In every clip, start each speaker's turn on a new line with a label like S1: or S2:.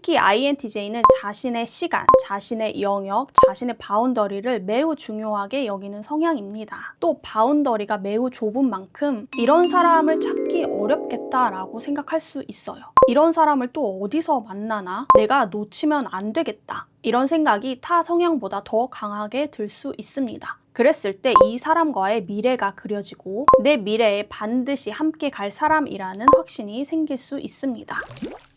S1: 특히 INTJ는 자신의 시간, 자신의 영역, 자신의 바운더리를 매우 중요하게 여기는 성향입니다. 또 바운더리가 매우 좁은 만큼 이런 사람을 찾기 어렵겠다라고 생각할 수 있어요. 이런 사람을 또 어디서 만나나? 내가 놓치면 안 되겠다. 이런 생각이 타 성향보다 더 강하게 들 수 있습니다. 그랬을 때 이 사람과의 미래가 그려지고 내 미래에 반드시 함께 갈 사람이라는 확신이 생길 수 있습니다.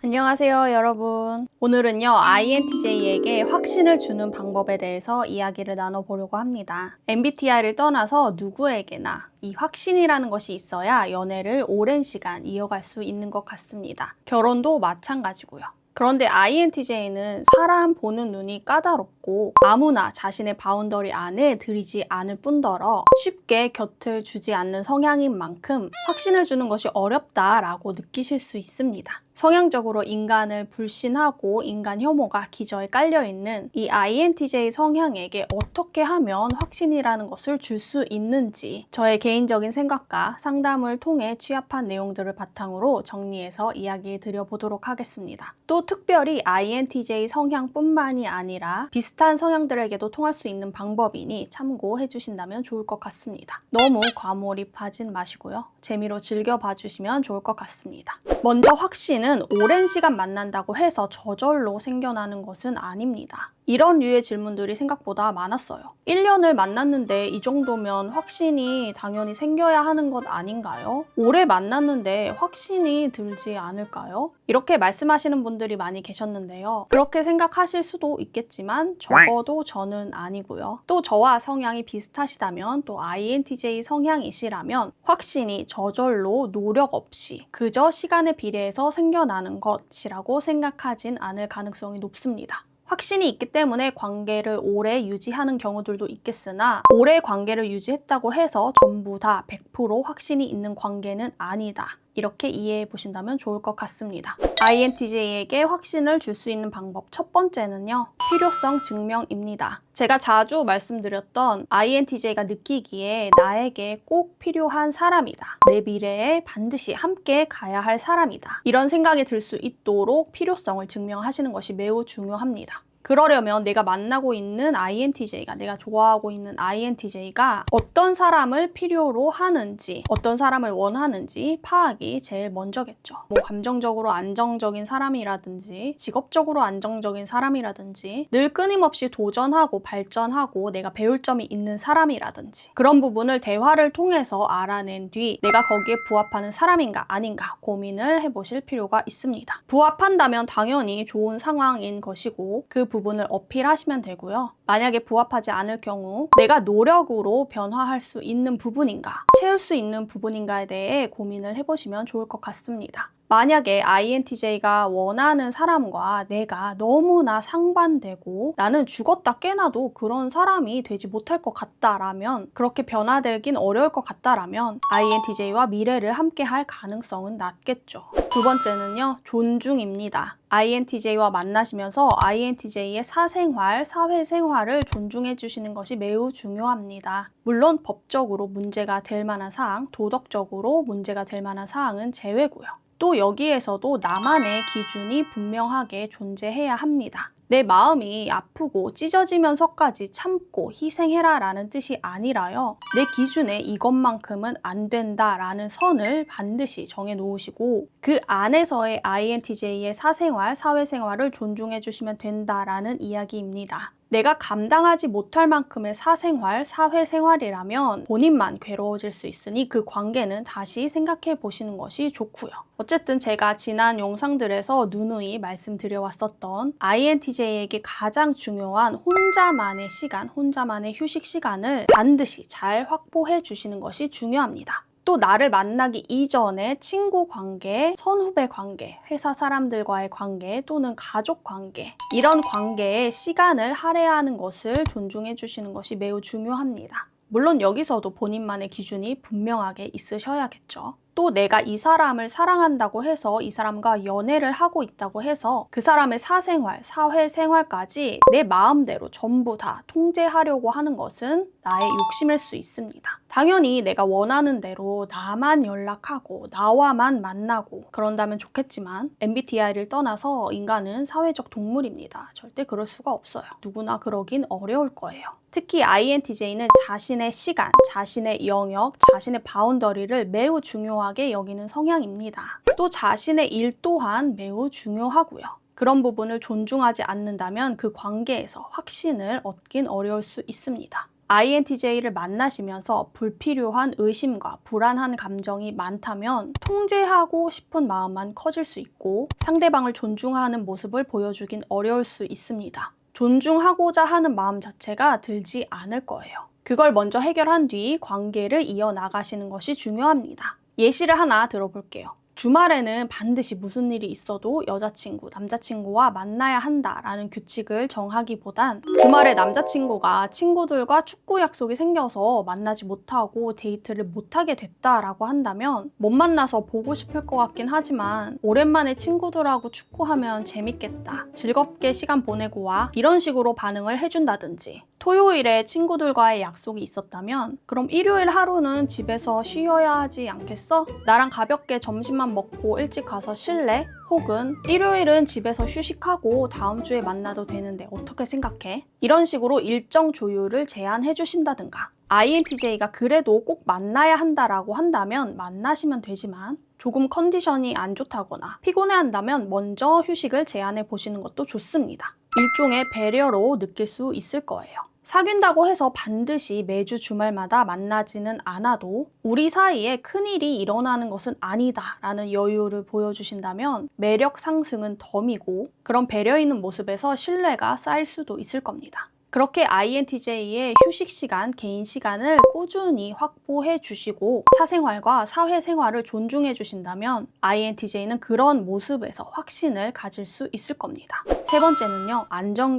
S1: 안녕하세요, 여러분. 오늘은요, INTJ에게 확신을 주는 방법에 대해서 이야기를 나눠보려고 합니다. MBTI를 떠나서 누구에게나 이 확신이라는 것이 있어야 연애를 오랜 시간 이어갈 수 있는 것 같습니다. 결혼도 마찬가지고요. 그런데 INTJ는 사람 보는 눈이 까다롭고 아무나 자신의 바운더리 안에 들이지 않을 뿐더러 쉽게 곁을 주지 않는 성향인 만큼 확신을 주는 것이 어렵다라고 느끼실 수 있습니다. 성향적으로 인간을 불신하고 인간 혐오가 기저에 깔려있는 이 INTJ 성향에게 어떻게 하면 확신이라는 것을 줄 수 있는지 저의 개인적인 생각과 상담을 통해 취합한 내용들을 바탕으로 정리해서 이야기 드려보도록 하겠습니다. 또 특별히 INTJ 성향뿐만이 아니라 비슷한 성향들에게도 통할 수 있는 방법이니 참고해 주신다면 좋을 것 같습니다. 너무 과몰입하진 마시고요. 재미로 즐겨봐 주시면 좋을 것 같습니다. 먼저 확신은 오랜 시간 만난다고 해서 저절로 생겨나는 것은 아닙니다. 이런 류의 질문들이 생각보다 많았어요. 1년을 만났는데 이 정도면 확신이 당연히 생겨야 하는 것 아닌가요? 오래 만났는데 확신이 들지 않을까요? 이렇게 말씀하시는 분들이 많이 계셨는데요. 그렇게 생각하실 수도 있겠지만 적어도 저는 아니고요. 또 저와 성향이 비슷하시다면 또 INTJ 성향이시라면 확신이 저절로 노력 없이 그저 시간에 비례해서 생겨나는 것이라고 생각하진 않을 가능성이 높습니다. 확신이 있기 때문에 관계를 오래 유지하는 경우들도 있겠으나 오래 관계를 유지했다고 해서 전부 다 100% 확신이 있는 관계는 아니다. 이렇게 이해해 보신다면 좋을 것 같습니다. INTJ에게 확신을 줄 수 있는 방법 첫 번째는요. 필요성 증명입니다. 제가 자주 말씀드렸던 INTJ가 느끼기에 나에게 꼭 필요한 사람이다. 내 미래에 반드시 함께 가야 할 사람이다. 이런 생각이 들 수 있도록 필요성을 증명하시는 것이 매우 중요합니다. 그러려면 내가 만나고 있는 INTJ가, 내가 좋아하고 있는 INTJ가 어떤 사람을 필요로 하는지, 어떤 사람을 원하는지 파악이 제일 먼저겠죠. 감정적으로 안정적인 사람이라든지, 직업적으로 안정적인 사람이라든지, 늘 끊임없이 도전하고 발전하고 내가 배울 점이 있는 사람이라든지, 그런 부분을 대화를 통해서 알아낸 뒤 내가 거기에 부합하는 사람인가 아닌가 고민을 해보실 필요가 있습니다. 부합한다면 당연히 좋은 상황인 것이고 그 부분을 어필하시면 되고요. 만약에 부합하지 않을 경우 내가 노력으로 변화할 수 있는 부분인가, 채울 수 있는 부분인가에 대해 고민을 해보시면 좋을 것 같습니다. 만약에 INTJ가 원하는 사람과 내가 너무나 상반되고 나는 죽었다 깨나도 그런 사람이 되지 못할 것 같다라면, 그렇게 변화되긴 어려울 것 같다라면 INTJ와 미래를 함께 할 가능성은 낮겠죠. 두 번째는요, 존중입니다. INTJ와 만나시면서 INTJ의 사생활, 사회생활을 존중해 주시는 것이 매우 중요합니다. 물론 법적으로 문제가 될 만한 사항, 도덕적으로 문제가 될 만한 사항은 제외고요. 또 여기에서도 나만의 기준이 분명하게 존재해야 합니다. 내 마음이 아프고 찢어지면서까지 참고 희생해라 라는 뜻이 아니라요. 내 기준에 이것만큼은 안 된다 라는 선을 반드시 정해 놓으시고 그 안에서의 INTJ의 사생활, 사회생활을 존중해 주시면 된다라는 이야기입니다. 내가 감당하지 못할 만큼의 사생활, 사회생활이라면 본인만 괴로워질 수 있으니 그 관계는 다시 생각해 보시는 것이 좋고요. 어쨌든 제가 지난 영상들에서 누누이 말씀드려왔었던 INTJ에게 가장 중요한 혼자만의 시간, 혼자만의 휴식 시간을 반드시 잘 확보해 주시는 것이 중요합니다. 또 나를 만나기 이전에 친구 관계, 선후배 관계, 회사 사람들과의 관계 또는 가족 관계, 이런 관계에 시간을 할애하는 것을 존중해 주시는 것이 매우 중요합니다. 물론 여기서도 본인만의 기준이 분명하게 있으셔야겠죠. 또 내가 이 사람을 사랑한다고 해서 이 사람과 연애를 하고 있다고 해서 그 사람의 사생활, 사회생활까지 내 마음대로 전부 다 통제하려고 하는 것은 나의 욕심일 수 있습니다. 당연히 내가 원하는 대로 나만 연락하고 나와만 만나고 그런다면 좋겠지만 MBTI를 떠나서 인간은 사회적 동물입니다. 절대 그럴 수가 없어요. 누구나 그러긴 어려울 거예요. 특히 INTJ는 자신의 시간, 자신의 영역, 자신의 바운더리를 매우 중요하게 여기는 성향입니다. 또 자신의 일 또한 매우 중요하고요. 그런 부분을 존중하지 않는다면 그 관계에서 확신을 얻긴 어려울 수 있습니다. INTJ를 만나시면서 불필요한 의심과 불안한 감정이 많다면 통제하고 싶은 마음만 커질 수 있고 상대방을 존중하는 모습을 보여주긴 어려울 수 있습니다. 존중하고자 하는 마음 자체가 들지 않을 거예요. 그걸 먼저 해결한 뒤 관계를 이어나가시는 것이 중요합니다. 예시를 하나 들어볼게요. 주말에는 반드시 무슨 일이 있어도 여자친구, 남자친구와 만나야 한다라는 규칙을 정하기보단 주말에 남자친구가 친구들과 축구 약속이 생겨서 만나지 못하고 데이트를 못하게 됐다라고 한다면 못 만나서 보고 싶을 것 같긴 하지만 오랜만에 친구들하고 축구하면 재밌겠다, 즐겁게 시간 보내고 와, 이런 식으로 반응을 해준다든지, 토요일에 친구들과의 약속이 있었다면 그럼 일요일 하루는 집에서 쉬어야 하지 않겠어? 나랑 가볍게 점심만 먹고 일찍 가서 쉴래? 혹은 일요일은 집에서 휴식하고 다음 주에 만나도 되는데 어떻게 생각해? 이런 식으로 일정 조율을 제안해 주신다든가. INTJ가 그래도 꼭 만나야 한다라고 한다면 만나시면 되지만 조금 컨디션이 안 좋다거나 피곤해한다면 먼저 휴식을 제안해 보시는 것도 좋습니다. 일종의 배려로 느낄 수 있을 거예요. 사귄다고 해서 반드시 매주 주말마다 만나지는 않아도 우리 사이에 큰일이 일어나는 것은 아니다 라는 여유를 보여주신다면 매력 상승은 덤이고 그런 배려 있는 모습에서 신뢰가 쌓일 수도 있을 겁니다. 그렇게 INTJ의 휴식 시간, 개인 시간을 꾸준히 확보해 주시고 사생활과 사회생활을 존중해 주신다면 INTJ는 그런 모습에서 확신을 가질 수 있을 겁니다. 세 번째는요,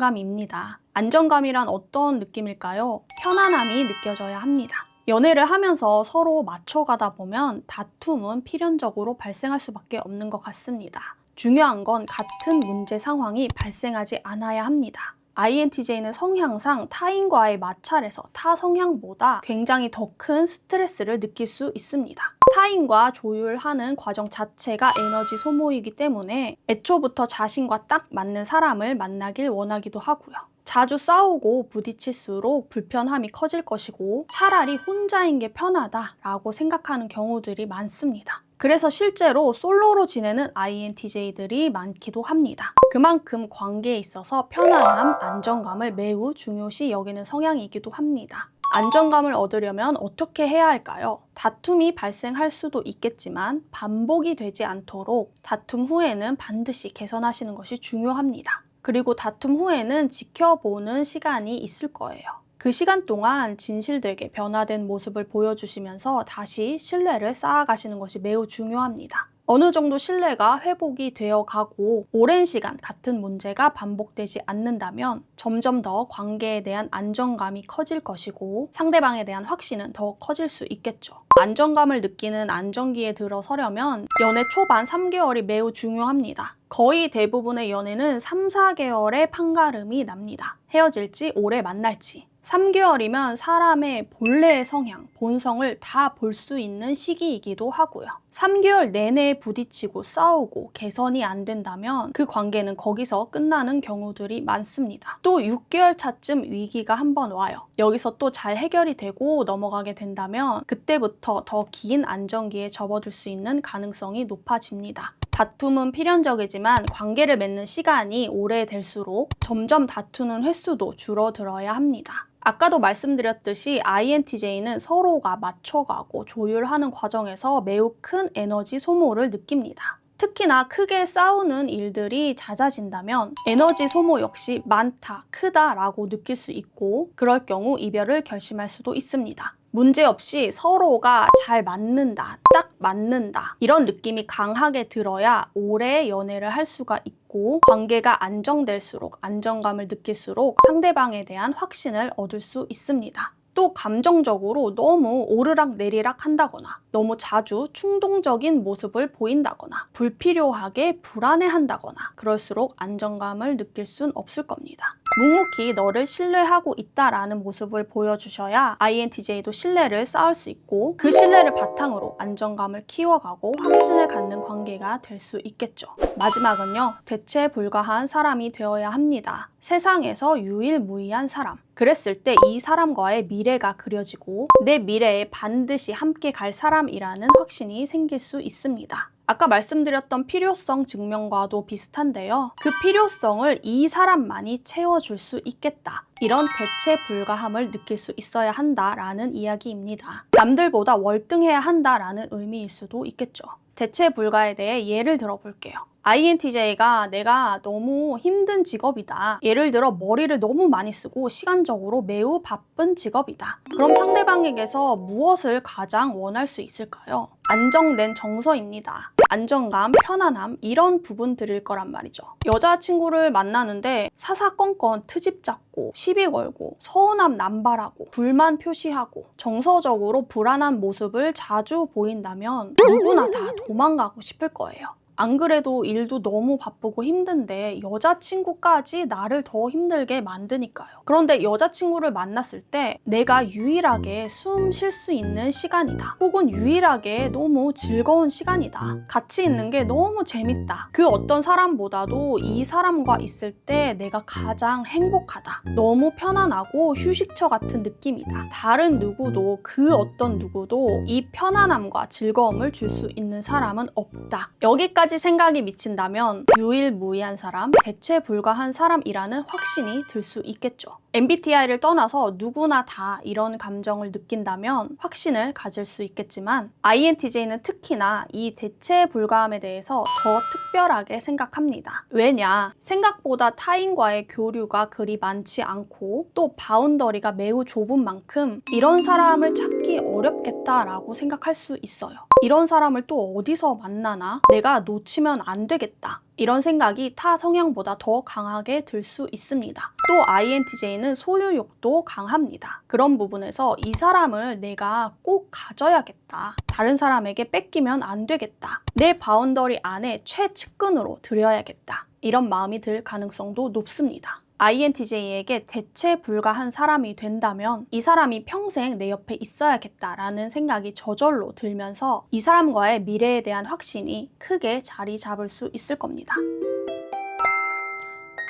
S1: 안정감입니다. 안정감이란 어떤 느낌일까요? 편안함이 느껴져야 합니다. 연애를 하면서 서로 맞춰가다 보면 다툼은 필연적으로 발생할 수밖에 없는 것 같습니다. 중요한 건 같은 문제 상황이 발생하지 않아야 합니다. INTJ는 성향상 타인과의 마찰에서 타 성향보다 굉장히 더 큰 스트레스를 느낄 수 있습니다. 타인과 조율하는 과정 자체가 에너지 소모이기 때문에 애초부터 자신과 딱 맞는 사람을 만나길 원하기도 하고요. 자주 싸우고 부딪힐수록 불편함이 커질 것이고 차라리 혼자인 게 편하다라고 생각하는 경우들이 많습니다. 그래서 실제로 솔로로 지내는 INTJ들이 많기도 합니다. 그만큼 관계에 있어서 편안함, 안정감을 매우 중요시 여기는 성향이기도 합니다. 안정감을 얻으려면 어떻게 해야 할까요? 다툼이 발생할 수도 있겠지만 반복이 되지 않도록 다툼 후에는 반드시 개선하시는 것이 중요합니다. 그리고 다툼 후에는 지켜보는 시간이 있을 거예요. 그 시간 동안 진실되게 변화된 모습을 보여주시면서 다시 신뢰를 쌓아가시는 것이 매우 중요합니다. 어느 정도 신뢰가 회복이 되어 가고 오랜 시간 같은 문제가 반복되지 않는다면 점점 더 관계에 대한 안정감이 커질 것이고 상대방에 대한 확신은 더 커질 수 있겠죠. 안정감을 느끼는 안정기에 들어서려면 연애 초반 3개월이 매우 중요합니다. 거의 대부분의 연애는 3, 4개월의 판가름이 납니다. 헤어질지 오래 만날지. 3개월이면 사람의 본래의 성향, 본성을 다 볼 수 있는 시기이기도 하고요. 3개월 내내 부딪히고 싸우고 개선이 안 된다면 그 관계는 거기서 끝나는 경우들이 많습니다. 또 6개월 차쯤 위기가 한번 와요. 여기서 또 잘 해결이 되고 넘어가게 된다면 그때부터 더 긴 안정기에 접어들 수 있는 가능성이 높아집니다. 다툼은 필연적이지만 관계를 맺는 시간이 오래될수록 점점 다투는 횟수도 줄어들어야 합니다. 아까도 말씀드렸듯이 INTJ는 서로가 맞춰가고 조율하는 과정에서 매우 큰 에너지 소모를 느낍니다. 특히나 크게 싸우는 일들이 잦아진다면 에너지 소모 역시 많다, 크다라고 느낄 수 있고 그럴 경우 이별을 결심할 수도 있습니다. 문제없이 서로가 잘 맞는다, 딱 맞는다 이런 느낌이 강하게 들어야 오래 연애를 할 수가 있고 관계가 안정될수록 안정감을 느낄수록 상대방에 대한 확신을 얻을 수 있습니다. 또 감정적으로 너무 오르락 내리락 한다거나 너무 자주 충동적인 모습을 보인다거나 불필요하게 불안해한다거나 그럴수록 안정감을 느낄 순 없을 겁니다. 묵묵히 너를 신뢰하고 있다라는 모습을 보여주셔야 INTJ도 신뢰를 쌓을 수 있고 그 신뢰를 바탕으로 안정감을 키워가고 확신을 갖는 관계가 될 수 있겠죠. 마지막은요. 대체 불가한 사람이 되어야 합니다. 세상에서 유일무이한 사람. 그랬을 때 이 사람과의 미래가 그려지고 내 미래에 반드시 함께 갈 사람이라는 확신이 생길 수 있습니다. 아까 말씀드렸던 필요성 증명과도 비슷한데요. 그 필요성을 이 사람만이 채워줄 수 있겠다. 이런 대체 불가함을 느낄 수 있어야 한다라는 이야기입니다. 남들보다 월등해야 한다라는 의미일 수도 있겠죠. 대체 불가에 대해 예를 들어볼게요. INTJ가 내가 너무 힘든 직업이다. 예를 들어 머리를 너무 많이 쓰고 시간적으로 매우 바쁜 직업이다. 그럼 상대방에게서 무엇을 가장 원할 수 있을까요? 안정된 정서입니다. 안정감, 편안함 이런 부분들일 거란 말이죠. 여자친구를 만나는데 사사건건 트집 잡고 시비 걸고 서운함 남발하고 불만 표시하고 정서적으로 불안한 모습을 자주 보인다면 누구나 다 도망가고 싶을 거예요. 안 그래도 일도 너무 바쁘고 힘든데 여자친구까지 나를 더 힘들게 만드니까요. 그런데 여자친구를 만났을 때 내가 유일하게 숨 쉴 수 있는 시간이다. 혹은 유일하게 너무 즐거운 시간이다. 같이 있는 게 너무 재밌다. 그 어떤 사람보다도 이 사람과 있을 때 내가 가장 행복하다. 너무 편안하고 휴식처 같은 느낌이다. 다른 누구도 그 어떤 누구도 이 편안함과 즐거움을 줄 수 있는 사람은 없다. 여기까지 생각이 미친다면 유일무이한 사람, 대체 불가한 사람이라는 확신이 들 수 있겠죠. MBTI를 떠나서 누구나 다 이런 감정을 느낀다면 확신을 가질 수 있겠지만 INTJ는 특히나 이 대체 불가함에 대해서 더 특별하게 생각합니다. 왜냐? 생각보다 타인과의 교류가 그리 많지 않고 또 바운더리가 매우 좁은 만큼 이런 사람을 찾기 어렵겠다라고 생각할 수 있어요. 이런 사람을 또 어디서 만나나? 내가 놓치면 안 되겠다. 이런 생각이 타 성향보다 더 강하게 들 수 있습니다. 또 INTJ는 소유욕도 강합니다. 그런 부분에서 이 사람을 내가 꼭 가져야겠다. 다른 사람에게 뺏기면 안 되겠다. 내 바운더리 안에 최측근으로 들여야겠다. 이런 마음이 들 가능성도 높습니다. INTJ에게 대체 불가한 사람이 된다면 이 사람이 평생 내 옆에 있어야겠다라는 생각이 저절로 들면서 이 사람과의 미래에 대한 확신이 크게 자리 잡을 수 있을 겁니다.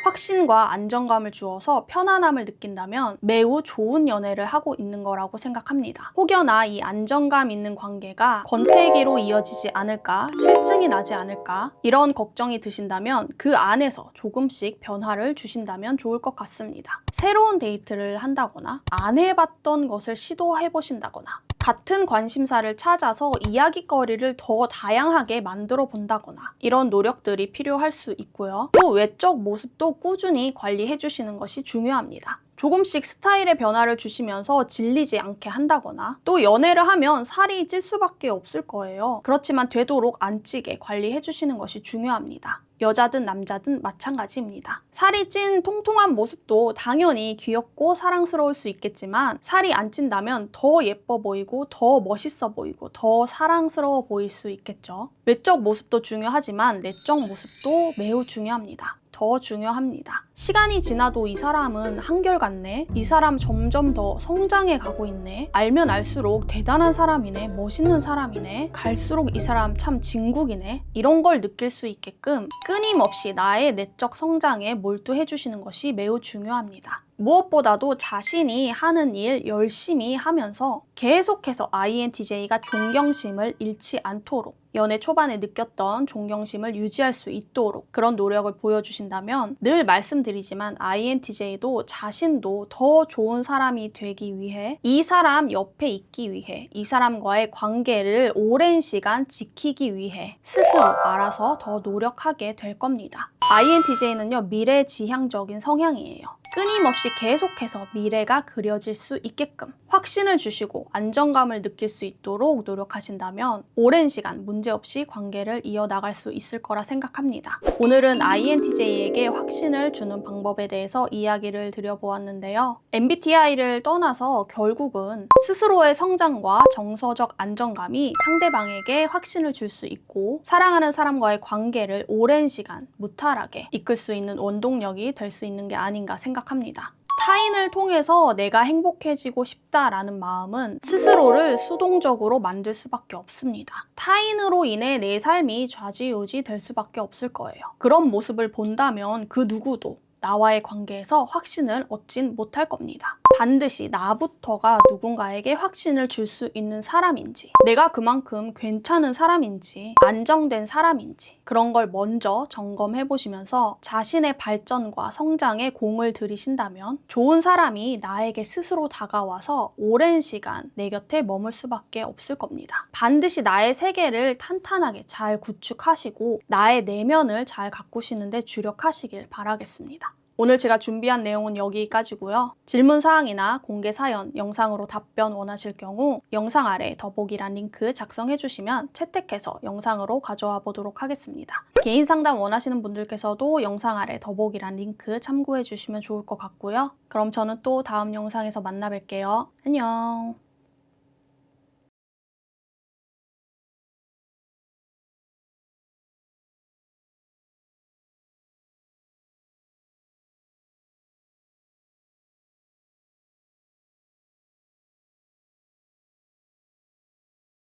S1: 확신과 안정감을 주어서 편안함을 느낀다면 매우 좋은 연애를 하고 있는 거라고 생각합니다. 혹여나 이 안정감 있는 관계가 권태기로 이어지지 않을까, 실증이 나지 않을까 이런 걱정이 드신다면 그 안에서 조금씩 변화를 주신다면 좋을 것 같습니다. 새로운 데이트를 한다거나 안 해봤던 것을 시도해보신다거나 같은 관심사를 찾아서 이야기거리를 더 다양하게 만들어 본다거나 이런 노력들이 필요할 수 있고요. 또 외적 모습도 꾸준히 관리해 주시는 것이 중요합니다. 조금씩 스타일의 변화를 주시면서 질리지 않게 한다거나 또 연애를 하면 살이 찔 수밖에 없을 거예요. 그렇지만 되도록 안 찌게 관리해 주시는 것이 중요합니다. 여자든 남자든 마찬가지입니다. 살이 찐 통통한 모습도 당연히 귀엽고 사랑스러울 수 있겠지만 살이 안 찐다면 더 예뻐 보이고 더 멋있어 보이고 더 사랑스러워 보일 수 있겠죠. 외적 모습도 중요하지만 내적 모습도 매우 중요합니다. 더 중요합니다. 시간이 지나도 이 사람은 한결같네. 이 사람 점점 더 성장해 가고 있네. 알면 알수록 대단한 사람이네. 멋있는 사람이네. 갈수록 이 사람 참 진국이네. 이런 걸 느낄 수 있게끔 끊임없이 나의 내적 성장에 몰두해 주시는 것이 매우 중요합니다. 무엇보다도 자신이 하는 일 열심히 하면서 계속해서 INTJ가 존경심을 잃지 않도록 연애 초반에 느꼈던 존경심을 유지할 수 있도록 그런 노력을 보여주신다면 늘 말씀드리지만 INTJ도 자신도 더 좋은 사람이 되기 위해 이 사람 옆에 있기 위해 이 사람과의 관계를 오랜 시간 지키기 위해 스스로 알아서 더 노력하게 될 겁니다. INTJ는요, 미래지향적인 성향이에요. 끊임없이 계속해서 미래가 그려질 수 있게끔 확신을 주시고 안정감을 느낄 수 있도록 노력하신다면 오랜 시간 문제없이 관계를 이어나갈 수 있을 거라 생각합니다. 오늘은 INTJ에게 확신을 주는 방법에 대해서 이야기를 드려보았는데요. MBTI를 떠나서 결국은 스스로의 성장과 정서적 안정감이 상대방에게 확신을 줄 수 있고 사랑하는 사람과의 관계를 오랜 시간 무탈하게 이끌 수 있는 원동력이 될 수 있는 게 아닌가 생각합니다. 시작합니다. 타인을 통해서 내가 행복해지고 싶다라는 마음은 스스로를 수동적으로 만들 수밖에 없습니다. 타인으로 인해 내 삶이 좌지우지 될 수밖에 없을 거예요. 그런 모습을 본다면 그 누구도 나와의 관계에서 확신을 얻진 못할 겁니다. 반드시 나부터가 누군가에게 확신을 줄 수 있는 사람인지, 내가 그만큼 괜찮은 사람인지, 안정된 사람인지 그런 걸 먼저 점검해 보시면서 자신의 발전과 성장에 공을 들이신다면 좋은 사람이 나에게 스스로 다가와서 오랜 시간 내 곁에 머물 수밖에 없을 겁니다. 반드시 나의 세계를 탄탄하게 잘 구축하시고 나의 내면을 잘 가꾸시는 데 주력하시길 바라겠습니다. 오늘 제가 준비한 내용은 여기까지고요. 질문사항이나 공개사연, 영상으로 답변 원하실 경우 영상 아래 더보기란 링크 작성해 주시면 채택해서 영상으로 가져와 보도록 하겠습니다. 개인 상담 원하시는 분들께서도 영상 아래 더보기란 링크 참고해 주시면 좋을 것 같고요. 그럼 저는 또 다음 영상에서 만나 뵐게요. 안녕.